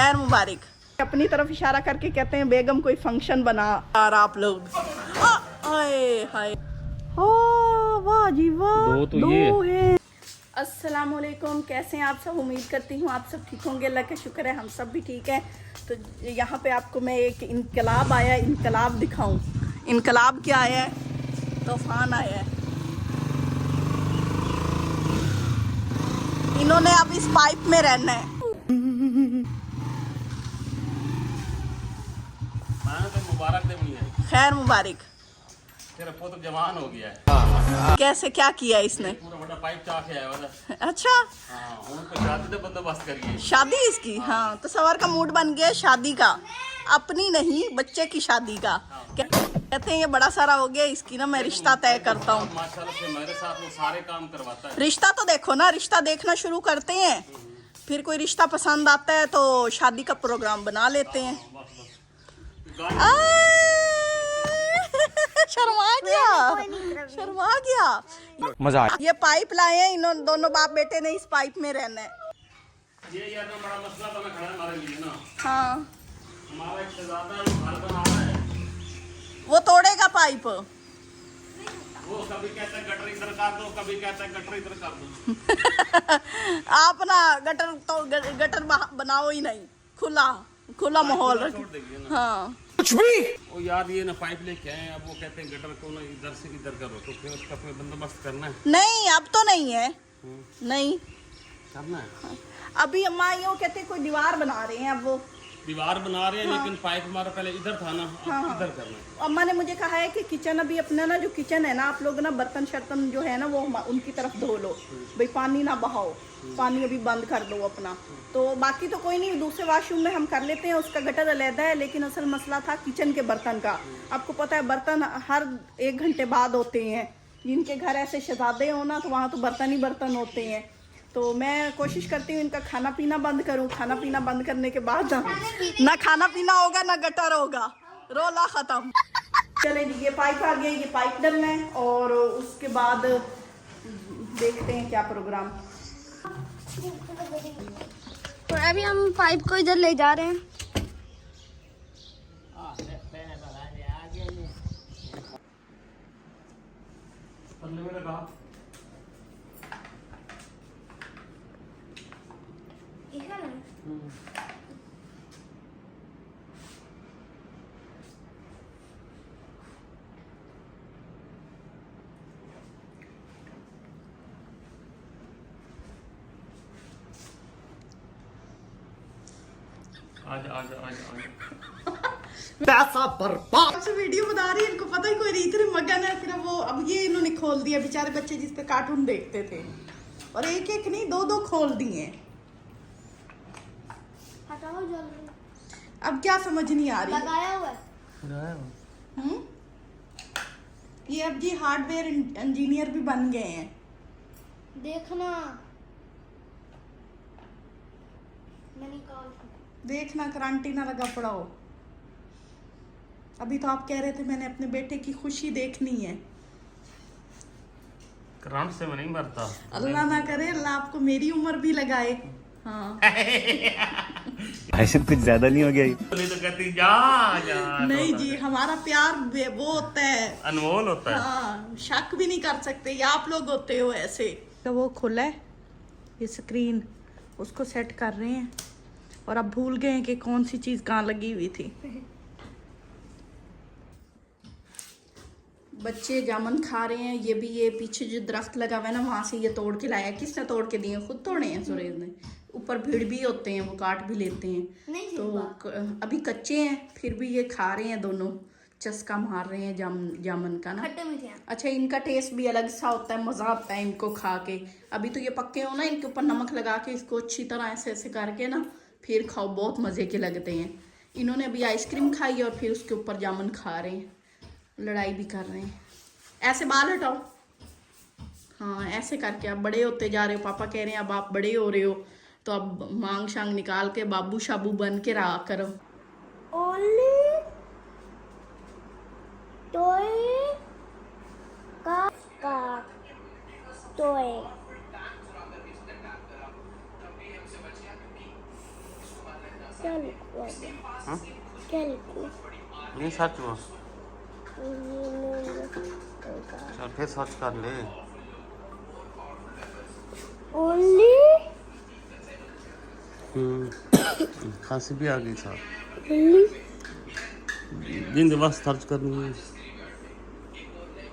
खैर मुबारक। अपनी तरफ इशारा करके कहते हैं बेगम कोई फंक्शन बना यार आप लोग। हाय हाय हो वाह जी वाह, दो है। अस्सलाम वालेकुम, कैसे हैं आप सब? उम्मीद करती हूँ आप सब ठीक होंगे। अल्लाह का शुक्र है हम सब भी ठीक हैं। तो यहाँ पे आपको मैं एक इनकलाब आया, इनकलाब दिखाऊं। इनकलाब क्या आया है? तूफान आया है। इन्होंने अब इस पाइप में रहना है। मुबारक दे है। खैर मुबारक। तेरा पुत्र जवान हो गया है। कैसे क्या किया इसने? पूरा बड़ा पाइप चाक है वाला। अच्छा हाँ, उनको शादी का बंदोबस्त करिए। शादी इसकी? हाँ तो सवार का मूड बन गया शादी का, अपनी नहीं बच्चे की शादी का। कहते हैं ये बड़ा सारा हो गया, इसकी ना मैं रिश्ता तय करता हूँ। माशाल्लाह से मेरे साथ वो सारे काम करवाता है। रिश्ता तो देखो ना, रिश्ता देखना शुरू करते हैं, फिर कोई रिश्ता पसंद आता है तो शादी का प्रोग्राम बना लेते हैं। शर्मा गया, शर्मा गया। मजा आया। ये पाइप लाए हैं, इन दोनों बाप बेटे ने इस पाइप में रहना है। ये यार तो बड़ा मसला तो मैं खड़ा है हमारे लिए ना। हाँ हमारा एक शहजादा है, वो घर बना रहा है। वो तोड़ेगा पाइप। वो कभी कहता है गटर इधर कर दो, कभी कहता है गटर इधर कर दो। आप ना गटर तो गटर बनाओ ही नहीं, खुला खुला माहौल रखो। हाँ कुछ भी। वो यार ये ना पाइप लेके आए, अब वो कहते हैं गटर को ना इधर से इधर करो, तो फिर उसका कोई बंदोबस्त करना है। नहीं अब तो नहीं है, नहीं करना है। अभी अम्मा यो कहते हैं कोई दीवार बना रहे हैं। अब वो दीवार बना रहे हैं, लेकिन पाइप हमारा पहले इधर था ना, अब इधर करना है। अम्मा ने मुझे कहा है कि किचन अभी अपना ना जो किचन है ना, आप लोग ना बर्तन शर्तन जो है ना वो उनकी तरफ धो लो भाई, पानी ना बहाओ, पानी अभी बंद कर दो अपना। तो बाकी तो कोई नहीं, दूसरे वॉशरूम में हम कर लेते हैं, उसका गटर अलहदा है। लेकिन असल मसला था किचन के बर्तन का। आपको पता है बर्तन हर 1 घंटे बाद होते हैं। जिनके घर ऐसे शहजादे हो ना तो वहाँ तो बर्तन ही बर्तन होते हैं। तो मैं कोशिश करती हूँ इनका खाना पीना बंद करूँ। खाना पीना बंद करने के बाद ना खाना पीना होगा ना गटर होगा, रोला खत्म। चले जी, ये पाइप आ गया, ये पाइप डलना है और उसके बाद देखते हैं क्या प्रोग्राम। तो अभी हम पाइप को इधर ले जा रहे हैं। आज आज आज आज पैसा बर्बाद। आपसे वीडियो बता रही है, इनको पता ही कोई नहीं, इतने मगन है। फिर वो अब ये इन्होंने खोल दिया, बेचारे बच्चे जिस पे कार्टून देखते थे, और एक एक नहीं 2-2 खोल दिए। हटाओ जल्दी। अब क्या समझ नहीं आ रही। लगाया हुआ है। ये अब जी हार्डवेयर इंजीनियर भी बन गए हैं। देखना मैंने कॉल देखना क्रांति ना लगा पड़ा हो। अभी तो आप कह रहे थे मैंने अपने बेटे की खुशी देखनी है। करंट से मैं नहीं मरता। अल्लाह ना करे, अल्लाह आपको मेरी उम्र भी लगाए। हाँ ऐसे कुछ ज्यादा नहीं हो गया? नहीं तो कहती जा जा। नहीं जी, हमारा प्यार वो होता है, अनमोल होता है। हाँ शक भी नहीं कर सकते, या आप लोग होते हो ऐसे। तो वो खुला है ये स्क्रीन, उसको सेट कर रहे हैं और अब भूल गए हैं कि कौन सी चीज़ कहाँ लगी हुई थी। बच्चे जामुन खा रहे हैं। ये भी ये पीछे जो दरख्त लगा हुआ है ना, वहाँ से ये तोड़ के लाया। किसने तोड़ के दिए? खुद तोड़े हैं सुरेश ने। ऊपर भीड़ भी होते हैं, वो काट भी लेते हैं। तो अभी कच्चे हैं फिर भी ये खा रहे हैं दोनों, चस्का मार रहे हैं जामुन का ना। अच्छा इनका टेस्ट भी अलग सा होता है, मज़ा आता है इनको खा के। अभी तो ये पक्के हो ना, इनके ऊपर नमक लगा के इसको अच्छी तरह ऐसे ऐसे करके ना फिर खाओ, बहुत मज़े के लगते हैं। इन्होंने अभी आइसक्रीम खाई और फिर उसके ऊपर जामुन खा रहे हैं, लड़ाई भी कर रहे हैं। ऐसे बाल हटाओ, हाँ ऐसे करके आप बड़े होते जा रहे हो। पापा कह रहे हैं अब आप बड़े हो रहे हो तो अब मांग शांग निकाल के बाबू शाबू बन के रहा करो। ओली टॉय का टॉय क्या लिखवा दे? हाँ? क्या लिखूं? नहीं सर्च हुआ, चल फिर सर्च कर ले। ओनली खांसी भी आ गई साहब, ओनली दिन के बाद सर्च करनी है।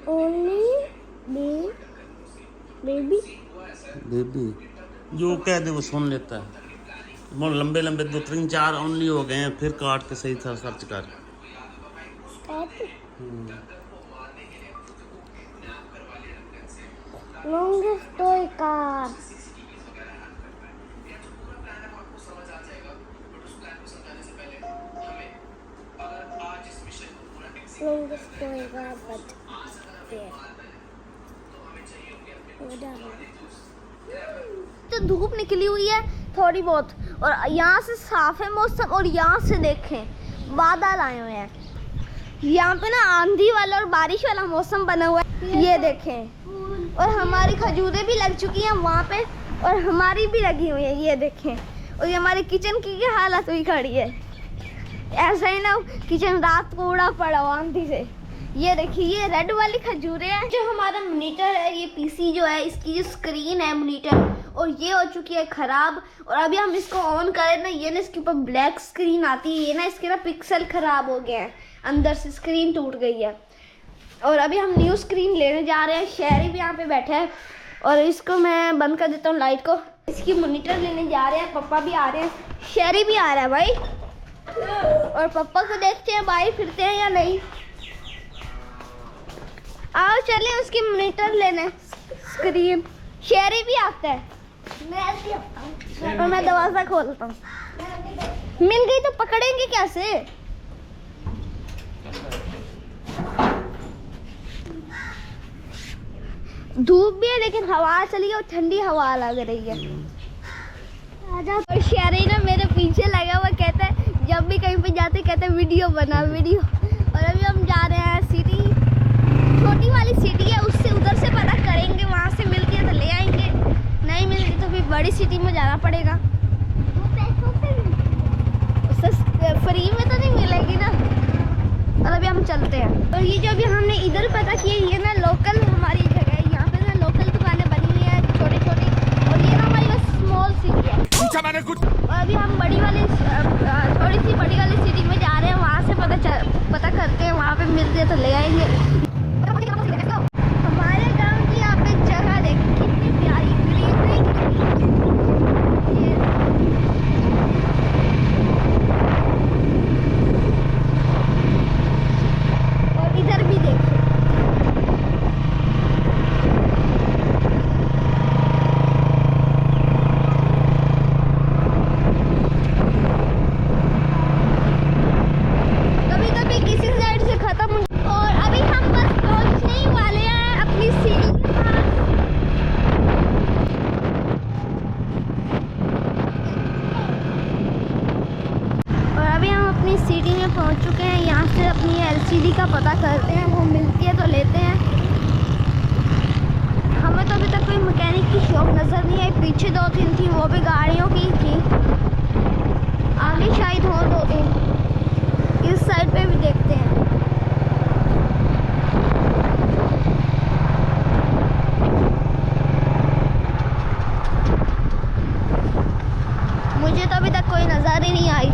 ओनली बेबी बेबी जो कह दे वो सुन लेता है। बहुत लंबे लंबे 2 3 4 ओनली हो गए हैं, फिर काट के सही था सर्च कर। longest toy car. Longest toy car, but there. तो धूप निकली हुई है थोड़ी बहुत, और यहाँ से साफ है मौसम, और यहाँ से देखें बादल आए हुए हैं। यहाँ पे ना आंधी वाला और बारिश वाला मौसम बना हुआ है, ये देखें। और हमारी खजूरें भी लग चुकी हैं वहाँ पे, और हमारी भी लगी हुई है, ये देखें। और ये हमारे किचन की क्या हालत हुई खड़ी है, ऐसा ही ना किचन रात को उड़ा पड़ा हुआ आंधी से। ये देखिए ये रेड वाली खजूरें हैं। जो हमारा मॉनिटर है, ये पीसी जो है, इसकी जो स्क्रीन है मॉनिटर, और ये हो चुकी है ख़राब। और अभी हम इसको ऑन करें ना, ये ना इसके ऊपर ब्लैक स्क्रीन आती है, ये ना इसके ना पिक्सल ख़राब हो गए हैं, अंदर से स्क्रीन टूट गई है। और अभी हम न्यू स्क्रीन लेने जा रहे हैं। शहरी भी यहाँ पे बैठा है, और इसको मैं बंद कर देता हूँ लाइट को। इसकी मॉनिटर लेने जा रहे हैं, पापा भी आ रहे हैं, शहरी भी आ रहा है भाई। और पापा को देखते हैं बाहर फिरते हैं या नहीं। आओ चलें उसकी मॉनिटर लेने, स्क्रीन। शेरी भी आता है, मैं भी आता हूँ। और मैं दरवाजा खोलता हूँ। मिल गई तो पकड़ेंगे कैसे? धूप भी है लेकिन हवा चली है और ठंडी हवा लग रही है। आजा। और शेरी ना मेरे पीछे लगा हुआ, कहता है जब भी कहीं पे जाते कहते हैं वीडियो बना वीडियो। और अभी हम जा रहे हैं सिटी, छोटी वाली सिटी है, उससे उधर से पता करेंगे, वहाँ से मिलती है तो ले आएंगे, नहीं मिलती तो फिर बड़ी सिटी में जाना पड़ेगा। वो पैसों से उससे फ्री में तो नहीं मिलेगी ना। और अभी हम चलते हैं। और ये जो अभी हमने इधर पता किया, ये ना लोकल हमारी जगह है, यहाँ पे ना लोकल दुकानें बनी हुई है छोटी छोटी, और ये ना हमारी स्मॉल सिटी है। मैंने कुछ और अभी हम बड़ी वाली थोड़ी सी बड़ी वाली सिटी में जा रहे हैं, वहाँ से पता करते हैं, वहाँ पे मिलते हैं तो ले आएंगे। हमारे गांव की यहाँ पे जगह देखिए कितनी प्यारी ग्रीनरी। और इधर भी देखिए, कभी कभी किसी साइड से खत्म। और अभी हम बस पहुंचने ही वाले हैं अपनी सिटी के पास। और अभी हम अपनी सिटी में पहुंच चुके हैं। यहाँ से अपनी एलसीडी का पता करते हैं, वो मिलती है तो लेते हैं। हमें तो अभी तक कोई मैकेनिक की शॉप नज़र नहीं आई। पीछे 2-3 थी, वो भी गाड़ियों की थी, आगे शायद हो 2-3। इस साइड पे भी देखते हैं। मुझे तो अभी तक कोई नजर ही नहीं आई।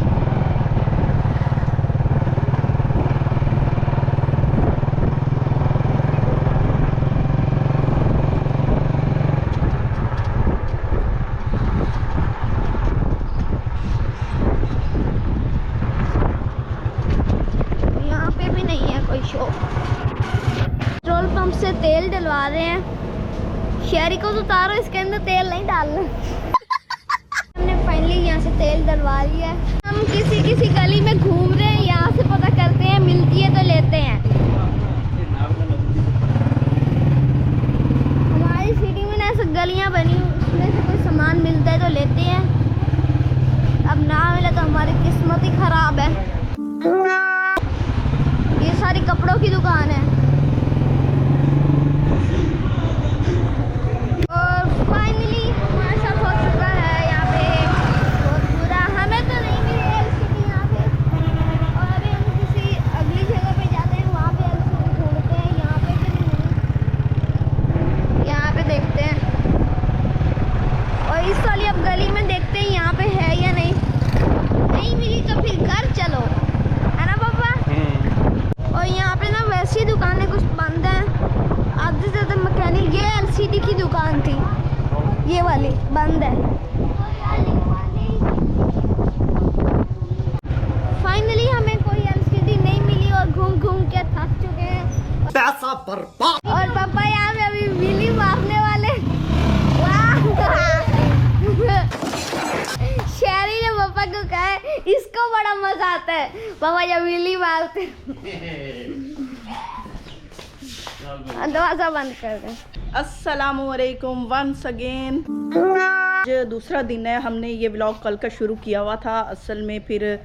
यहाँ पे भी नहीं है कोई शॉप। पेट्रोल पंप से तेल डलवा रहे हैं। शहरी को तो उतारो, इसके अंदर तेल नहीं डालना। हमने फाइनली यहाँ से तेल डलवा लिया है। हम किसी गली में घूम रहे हैं, यहाँ से पता करते हैं, मिलती है तो लेते हैं। हमारी सिटी में ना ऐसे गलियाँ बनी, उसमें से कोई सामान मिलता है तो लेते हैं। अब ना मिला तो हमारी किस्मत ही खराब है। ये सारी कपड़ों की दुकान है। और फाइनली हमारे साथ हो चुका है यहाँ पे बहुत बुरा। हमें तो नहीं मिली बर्बाद। और पापा यहाँ पे अभी बिल्ली मारने वाले। वाह! शेरी ने पापा को कहा है इसको बड़ा मजा आता है पापा जब बिल्ली मारते। दरवाजा बंद कर दे। अस्सलामुअलैकुम वंस अगेन। दूसरा दिन है, हमने ये व्लॉग कल का शुरू किया हुआ था। असल में फिर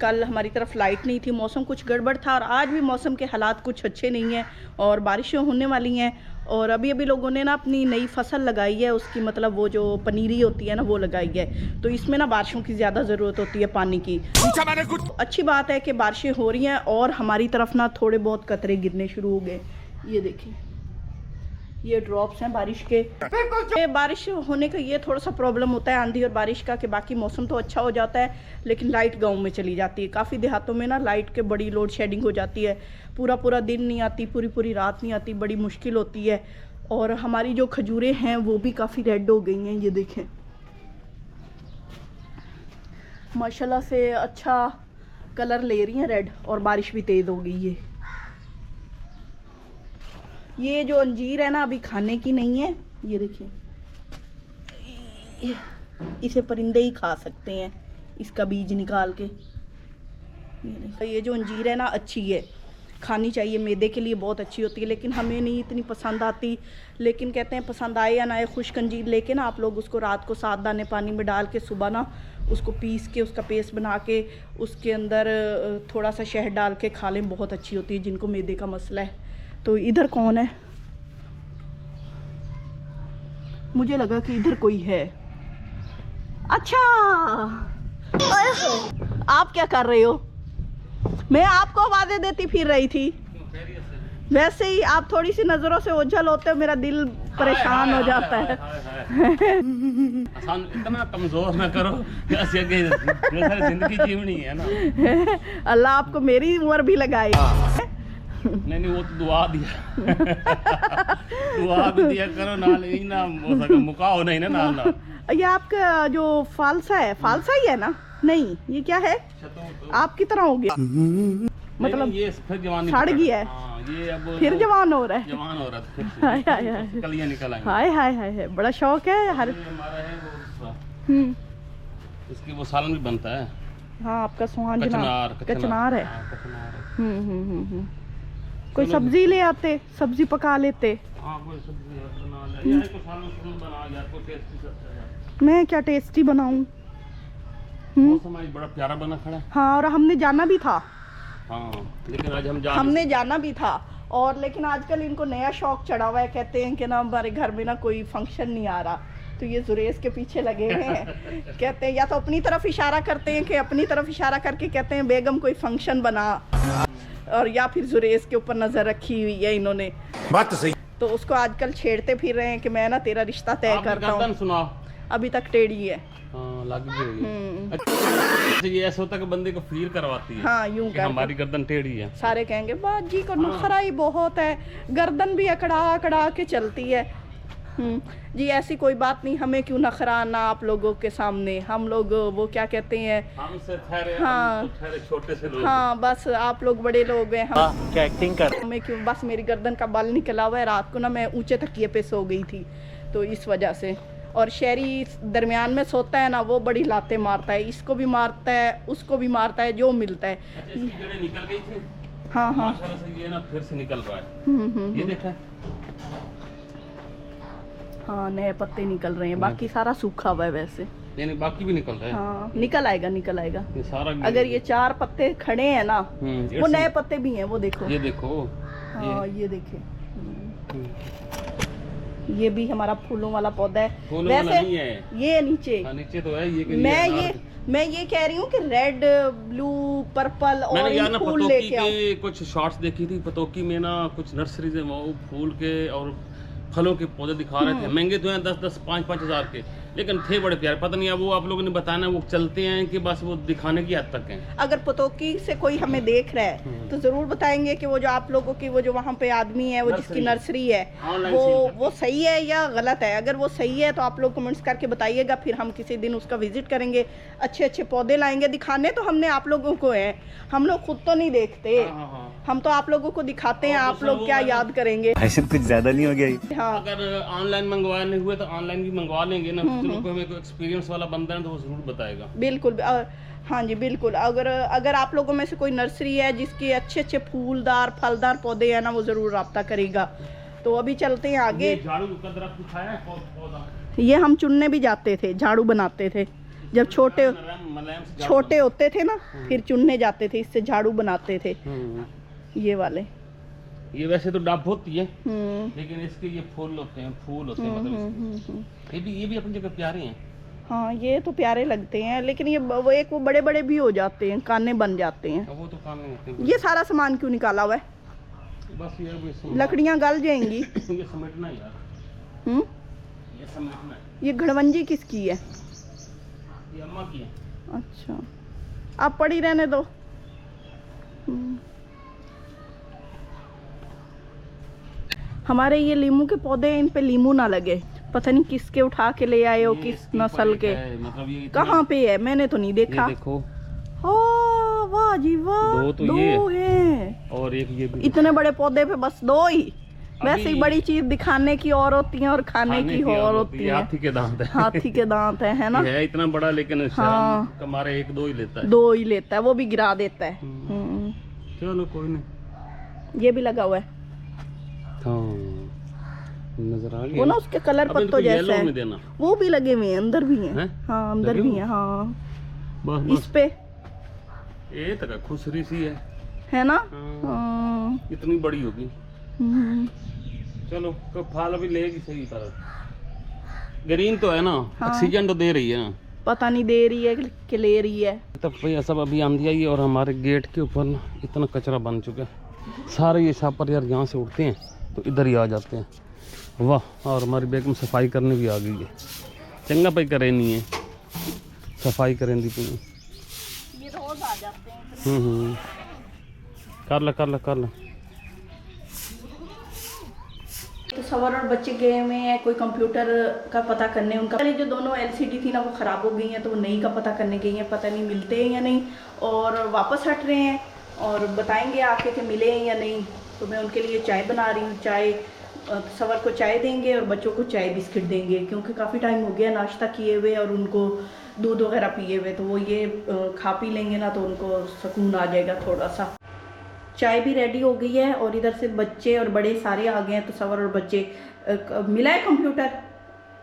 कल हमारी तरफ लाइट नहीं थी, मौसम कुछ गड़बड़ था और आज भी मौसम के हालात कुछ अच्छे नहीं हैं और बारिशें होने वाली हैं। और अभी अभी लोगों ने ना अपनी नई फसल लगाई है, उसकी मतलब वो जो पनीरी होती है ना वो लगाई है, तो इसमें ना बारिशों की ज़्यादा ज़रूरत होती है पानी की। अच्छी बात है कि बारिशें हो रही हैं और हमारी तरफ ना थोड़े बहुत कतरे गिरने शुरू हो गए। ये देखिए, ये ड्रॉप्स हैं बारिश के। बारिश होने का ये थोड़ा सा प्रॉब्लम होता है आंधी और बारिश का कि बाकी मौसम तो अच्छा हो जाता है लेकिन लाइट गांव में चली जाती है। काफ़ी देहातों में ना लाइट के बड़ी लोड शेडिंग हो जाती है, पूरा पूरा दिन नहीं आती, पूरी पूरी रात नहीं आती, बड़ी मुश्किल होती है। और हमारी जो खजूरें हैं वो भी काफ़ी रेड हो गई हैं, ये देखें माशाल्लाह से अच्छा कलर ले रही हैं रेड, और बारिश भी तेज़ हो गई है। ये जो अंजीर है ना अभी खाने की नहीं है, ये देखिए इसे परिंदे ही खा सकते हैं, इसका बीज निकाल के। ये जो अंजीर है ना अच्छी है, खानी चाहिए, मैदे के लिए बहुत अच्छी होती है, लेकिन हमें नहीं इतनी पसंद आती। लेकिन कहते हैं पसंद आए या ना आए, खुश्क अंजीर लेके ना आप लोग उसको रात को 7 दाने पानी में डाल के सुबह ना उसको पीस के उसका पेस्ट बना के उसके अंदर थोड़ा सा शहद डाल के खा लें, बहुत अच्छी होती है जिनको मैदे का मसला है। तो इधर कौन है? मुझे लगा कि इधर कोई है। अच्छा, आप क्या कर रहे हो? मैं आपको आवाजें देती फिर रही थी। वैसे ही आप थोड़ी सी नजरों से ओझल होते हो, मेरा दिल परेशान हो जाता है। आसान इतना कमजोर ना करो, ऐसे जिंदगी जीवनी है ना। अल्लाह आपको मेरी उम्र भी लगाए। नहीं वो तो दुआ दिया। दुआ भी दिया करो नाल ही ना हो सके मुकाओ नहीं ना नाल ना। ये आपका जो फालसा है, फालसा ही है ना? नहीं, ये क्या है? आपकी तरह हो गया, मतलब ये फिर जवानी सड़ गया है। ये अब फिर जवान हो रहा है। जवान हो रहा है। हाय हाय हाय, कलियां निकल आई। हाय हाय हाय, बड़ा शौक है हर। हमारा है वो इसकी वो सालन भी बनता है। हाँ, आपका सुहान कचनार कचनार है। हाँ, कचनार है। कोई सब्जी ले आते, सब्जी पका लेते। हाँ, कोई सब्जी बना ले, या कोई सालन बना या कोई टेस्टी सब्जी है। मैं क्या टेस्टी बनाऊं? मौसम आज बड़ा प्यारा बना खड़ा है। हाँ, और हमने जाना भी था। हाँ, लेकिन आज हमने जाना भी था और लेकिन आजकल इनको नया शौक चढ़ा हुआ है। कहते हैं कि ना हमारे घर में ना कोई फंक्शन नहीं आ रहा, तो ये जुरेज के पीछे लगे हुए हैं। कहते हैं या तो अपनी तरफ इशारा करते हैं कि अपनी तरफ इशारा करके कहते हैं बेगम कोई फंक्शन बना, और या फिर जुरेज के ऊपर नजर रखी हुई है इन्होंने। बात तो सही। तो उसको आजकल छेड़ते फिर रहे हैं कि मैं ना तेरा रिश्ता तय करता हूँ। सुनाओ, अभी तक टेढ़ी है। हाँ, लग भी रही है। अच्छा, ये ऐसा होता है कि बंदे को फील करवाती है। हाँ, यूं कि हमारी गर्दन टेढ़ी है। सारे कहेंगे बाजी को नखरा ही बहुत है, गर्दन भी अकड़ा अकड़ा के चलती है। जी ऐसी कोई बात नहीं, हमें क्यों नखरा आना आप लोगों के सामने। हम लोग वो क्या कहते हैं, हमसे ठहरे, हाँ, हम तो ठहरे छोटे से लोग। हाँ, बस आप लोग बड़े लोग हैं, हम क्या एक्टिंग कर। हमें क्यों। बस मेरी गर्दन का बाल निकला हुआ है, रात को ना मैं ऊंचे तकिए पे सो गई थी तो इस वजह से। और शहरी दरमियान में सोता है ना, वो बड़ी लातें मारता है, इसको भी मारता है उसको भी मारता है, जो मिलता है। अच्छा, इसकी जड़ें निकल गई थी। हाँ हाँ, माशाल्लाह से ये ना फिर से निकल रहा है। ये देखा, हाँ, नए पत्ते निकल रहे हैं, बाकी सारा सूखा हुआ है वैसे। यानी बाकी भी निकल रहा है। हाँ, निकल आएगा निकल आएगा। ये सारा अगर ये 4 पत्ते खड़े हैं ना, वो से- नए पत्ते भी हैं, वो देखो। ये देखो, हाँ, ये देखिए, ये भी हमारा फूलों वाला पौधा है। फूलों वाला नहीं है ये नीचे। हाँ, नीचे तो है ये कि मैं ये कह रही हूँ कि रेड, ब्लू, पर्पल और मैंने यार ना फूल पतोकी लेके आओ। के कुछ शॉर्ट्स देखी थी। पतोकी में ना कुछ नर्सरी से वो फूल के और फलों के पौधे दिखा रहे थे। महंगे तो हैं 10-10, 5-5 हज़ार के, लेकिन थे बड़े प्यारे। पता नहीं अब वो आप लोगों ने बताना वो चलते हैं कि बस वो दिखाने की हद तक हैं। अगर पतोकी से कोई हमें देख रहा है तो जरूर बताएंगे कि वो जो आप लोगों की वो जो वहाँ पे आदमी है, वो जिसकी नर्सरी है, वो सही है या गलत है। अगर वो सही है तो आप लोग कमेंट्स करके बताइएगा, फिर हम किसी दिन उसका विजिट करेंगे, अच्छे अच्छे पौधे लाएंगे। दिखाने तो हमने आप लोगों को है, हम लोग खुद तो नहीं देखते। हम तो आप लोगों को दिखाते हैं, आप लोग क्या याद करेंगे। भाई कुछ ज्यादा नहीं हो गया ये? हाँ अगर ऑनलाइन मंगवाने हुए तो ऑनलाइन भी मंगवा लेंगे ना। चलो कोई हमें कोई एक्सपीरियंस वाला बंदा है तो वो जरूर बताएगा। बिल्कुल। हाँ जी बिल्कुल। अगर आप लोगों में से कोई नर्सरी है जिसके अच्छे अच्छे फूलदार फलदार पौधे हैं ना, वो जरूर राब्ता करेगा। तो अभी चलते हैं आगे। ये झाड़ू का दरख्त उठाया है पौधा। ये हम चुनने भी जाते थे, झाड़ू बनाते थे जब छोटे होते थे ना, फिर चुनने जाते थे, इससे झाड़ू बनाते थे। ये वाले ये वैसे तो डब होती है, लेकिन इसके ये फूल होते हैं मतलब इसके। ये भी अपनी जगह प्यारे हैं। हाँ ये तो प्यारे लगते हैं, लेकिन ये वो बड़े बड़े भी हो जाते हैं, काने बन जाते हैं। वो तो काम नहीं होते। ये सारा सामान क्यों निकाला हुआ है? बस ये लकड़ियाँ गल जाएंगी। ये समेटना यार। ये समेटना है। ये घड़वंजी किसकी है? ये अम्मा की है। अच्छा आप पड़ी रहने दो। हमारे ये लीमू के पौधे, इन पे लीमू ना लगे। पता नहीं किसके उठा के ले आए हो, किस नस्ल के। मतलब ये कहाँ पे है? मैंने तो नहीं देखा। ये देखो। वाह जी वाह, दो तो दो ये हैं। और एक ये भी। इतने बड़े पौधे पे बस दो ही। वैसे ही बड़ी चीज दिखाने की और होती है और खाने की और होती है। हाथी के दांत है। हाथी के दांत है ना। ये है इतना बड़ा, लेकिन हाँ। हमारे एक दो ही लेता है। दो ही लेता है, वो भी गिरा देता है। चलो कोई नहीं। ये भी लगा हुआ है। नजर आ गया वो ना उसके कलर पत्तों जैसा है। देना। वो भी लगे हुए हैं, अंदर भी हैं। है? हाँ अंदर भी हैं। हाँ बस इस पे ये तक खुसरी सी है ना। हाँ। इतनी बड़ी होगी। चलो तो फल अभी लेगी सही पर ग्रीन तो है ना। हाँ। ऑक्सीजन तो दे रही है ना। पता नहीं दे रही है कि ले रही है। तब भैया सब अभी आंधी आई और हमारे गेट के ऊपर ना इतना कचरा बन चुका है। सारे ये छापर यार यहाँ से उठते हैं तो इधर ही आ जाते हैं। वाह। और हमारी बेगम सफाई करने भी आ गई है। चंगा पे करे नहीं है सफाई करें दी तुम्हें। ये रोज आ जाते हैं। कर ला। तो सवर और बच्चे गए हुए हैं कोई कंप्यूटर का पता करने। उनका पहले जो दोनों एलसीडी थी ना वो ख़राब हो गई हैं, तो वो नई का पता करने गई हैं। पता नहीं मिलते हैं या नहीं, और वापस हट रहे हैं और बताएंगे आके कि मिले हैं या नहीं। तो मैं उनके लिए चाय बना रही हूँ। चाय सवर को चाय देंगे और बच्चों को चाय बिस्किट देंगे, क्योंकि काफ़ी टाइम हो गया नाश्ता किए हुए और उनको दूध वगैरह पिए हुए। तो वो ये खा पी लेंगे ना तो उनको सुकून आ जाएगा थोड़ा सा। चाय भी रेडी हो गई है और इधर से बच्चे और बड़े सारे आ गए हैं। तो सवर और बच्चे मिला है कंप्यूटर,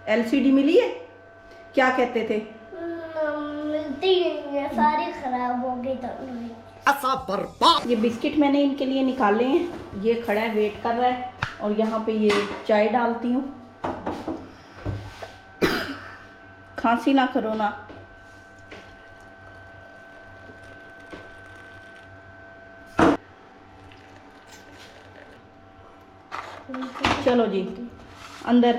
एलसीडी मिली है? क्या कहते थे? मिलती नहीं है, सारी खराब हो गई। तो ये बिस्किट मैंने इनके लिए निकाले हैं। ये खड़ा है, वेट कर रहा है। और यहाँ पे ये चाय डालती हूँ। खांसी ना करो ना। चलो जी अंदर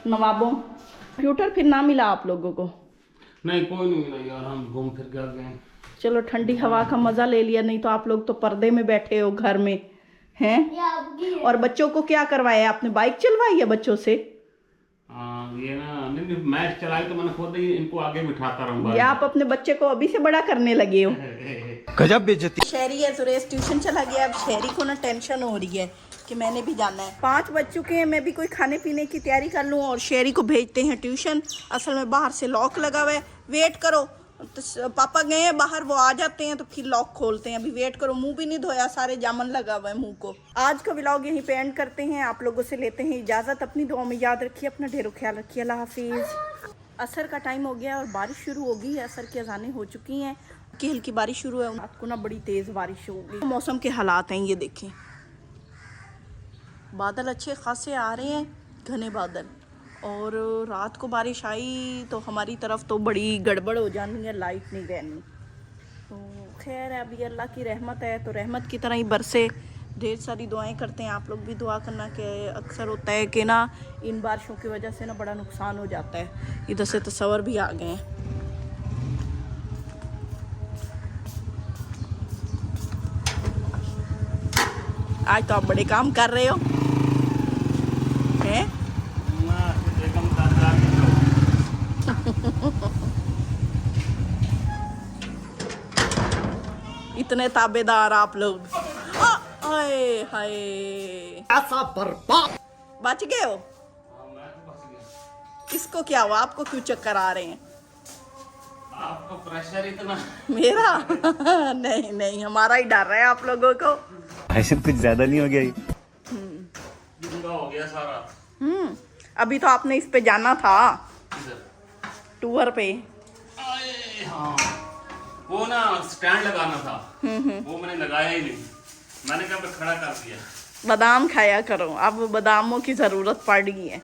नवाबों। कंप्यूटर फिर ना मिला आप लोगों को? नहीं कोई नहीं मिला यार, हम घूम फिर के आ गए। चलो ठंडी हवा का मजा ले लिया, नहीं तो आप लोग तो पर्दे में बैठे हो घर में हैं। और बच्चों को क्या करवाया आपने? बाइक चलवाई है बच्चों से? ये ना नहीं मैच चलाई तो मैंने खुद ही इनको आगे बिठाता रहूंगा। या आप अपने बच्चे को अभी से बड़ा करने लगे हो? गजब बेइज्जती। शहरी है, सुरेश ट्यूशन चला गया। अब शहरी को ना टेंशन हो रही है कि मैंने भी जाना है। 5 बज चुके हैं, मैं भी कोई खाने पीने की तैयारी कर लूँ और शहरी को भेजते हैं ट्यूशन। असल में बाहर से लॉक लगा हुआ है, वेट करो। तो पापा गए हैं बाहर, वो आ जाते हैं तो फिर लॉक खोलते हैं। अभी वेट करो। मुंह भी नहीं धोया, सारे जामन लगा हुआ है मुंह को। आज का व्लॉग यहीं पे एंड करते हैं। आप लोगों से लेते हैं इजाज़त। अपनी दुआ में याद रखिए, अपना ढेरों ख्याल रखिए। अल्लाह हाफिज़। असर का टाइम हो गया और बारिश शुरू हो गई है। असर की अज़ानें हो चुकी हैं। हल्की हल्की बारिश शुरू है। रात को ना बड़ी तेज़ बारिश होगी। मौसम के हालात हैं ये देखें। बादल अच्छे खासे आ रहे हैं, घने बादल। और रात को बारिश आई तो हमारी तरफ तो बड़ी गड़बड़ हो जानी है, लाइट नहीं रहनी। तो खैर है, अभी अल्लाह की रहमत है तो रहमत की तरह ही बरसे। ढेर सारी दुआएं करते हैं आप लोग भी दुआ करना। कि अक्सर होता है कि ना इन बारिशों की वजह से ना बड़ा नुकसान हो जाता है। इधर से तस्वर भी आ गए हैं। आज तो आप बड़े काम कर रहे हो हैं? इतने ताबेदार आप लोग। आए हाय, ऐसा बर्बाद। बच गए हो? किसको क्या हुआ? आपको क्यों चक्कर आ रहे हैं? आपको प्रेशर इतना मेरा नहीं नहीं, हमारा ही डर रहा है आप लोगों को। ऐसे कुछ ज्यादा नहीं हो गया ये? गंदा हो गया सारा। अभी तो आपने इस पे जाना था, इधर। टूर पे। आए, हाँ वो ना स्टैंड लगाना था, वो मैंने लगाया ही नहीं, मैंने कहा मैं खड़ा कर दिया। बादाम खाया करो, अब बादामों की जरूरत पड़ गई है।